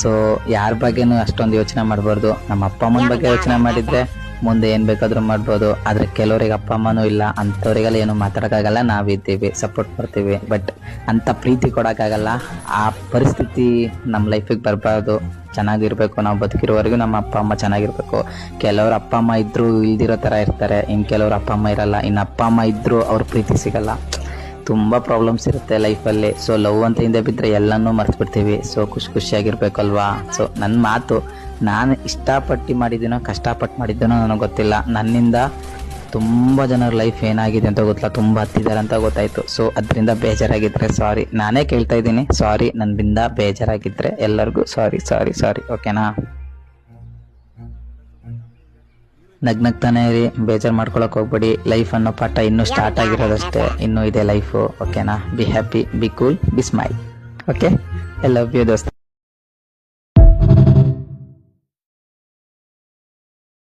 So ಯಾರ ಬಗ್ಗೆನೂ ಅಷ್ಟೊಂದು ಯೋಚನೆ ಮಾಡಬಾರ್ದು. ನಮ್ಮ ಅಪ್ಪ ಅಮ್ಮನ ಬಗ್ಗೆ ಯೋಚನೆ ಮಾಡಿದ್ರೆ ಮುಂದೆ ಏನ್ ಬೇಕಾದ್ರೂ ಮಾಡ್ಬೋದು. ಆದ್ರೆ ಕೆಲವರಿಗೆ ಅಪ್ಪ ಅಮ್ಮನೂ ಇಲ್ಲ, ಅಂಥವ್ರಿಗೆಲ್ಲ ಏನು ಮಾತಾಡೋಕ್ಕಾಗಲ್ಲ. ನಾವಿದ್ದೀವಿ, ಸಪೋರ್ಟ್ ಮಾಡ್ತೀವಿ, ಬಟ್ ಅಂತ ಪ್ರೀತಿ ಕೊಡೋಕ್ಕಾಗಲ್ಲ. ಆ ಪರಿಸ್ಥಿತಿ ನಮ್ಮ ಲೈಫಿಗೆ ಬರಬಾರ್ದು. ಚೆನ್ನಾಗಿರ್ಬೇಕು, ನಾವು ಬದುಕಿರೋವರೆಗೂ ನಮ್ಮ ಅಪ್ಪ ಅಮ್ಮ ಚೆನ್ನಾಗಿರ್ಬೇಕು. ಕೆಲವ್ರ ಅಪ್ಪ ಅಮ್ಮ ಇದ್ರು ಇಲ್ದಿರೋ ಥರ ಇರ್ತಾರೆ, ಇನ್ನು ಕೆಲವ್ರ ಅಪ್ಪ ಅಮ್ಮ ಇರಲ್ಲ, ಇನ್ನು ಅಪ್ಪ ಅಮ್ಮ ಇದ್ರು ಅವ್ರ ಪ್ರೀತಿ ಸಿಗಲ್ಲ. ತುಂಬ ಪ್ರಾಬ್ಲಮ್ಸ್ ಇರುತ್ತೆ ಲೈಫಲ್ಲಿ. ಸೊ ಲವ್ ಅಂತ ಹಿಂದೆ ಬಿದ್ದರೆ ಎಲ್ಲನೂ ಮರ್ತ್ಬಿಡ್ತೀವಿ. ಸೊ ಖುಷಿಯಾಗಿರ್ಬೇಕಲ್ವಾ. ಸೊ ನನ್ನ ಮಾತು, ನಾನು ಇಷ್ಟಪಟ್ಟು ಮಾಡಿದ್ದೀನೋ ಕಷ್ಟಪಟ್ಟು ಮಾಡಿದ್ದೀನೋ ನನಗೆ ಗೊತ್ತಿಲ್ಲ. ನನ್ನಿಂದ ತುಂಬ ಜನರ ಲೈಫ್ ಏನಾಗಿದೆ ಅಂತ ಗೊತ್ತಿಲ್ಲ, ತುಂಬ ಹತ್ತಿದ್ದಾರೆ ಅಂತ ಗೊತ್ತಾಯಿತು. ಸೊ ಅದರಿಂದ ಬೇಜಾರಾಗಿದ್ದರೆ ಸಾರಿ, ನಾನೇ ಕೇಳ್ತಾ ಇದ್ದೀನಿ ಸಾರಿ. ನನ್ನಿಂದ ಬೇಜಾರಾಗಿದ್ದರೆ ಎಲ್ಲರಿಗೂ ಸಾರಿ ಸಾರಿ ಸಾರಿ, ಓಕೆನಾ. ನಗ್ನಗ್ತಾನೆ ಇರಿ, ಬೇಜಾರು ಮಾಡ್ಕೊಳಕ್ ಹೋಗ್ಬೇಡಿ. ಲೈಫ್ ಅನ್ನೋ ಪಾಠ ಇನ್ನೂ ಸ್ಟಾರ್ಟ್ ಆಗಿರೋದಷ್ಟೇ, ಇನ್ನೂ ಇದೆ ಲೈಫು, ಓಕೆನಾ. Be happy, be cool, be smile, okay. I love you ದೋಸ್ತ.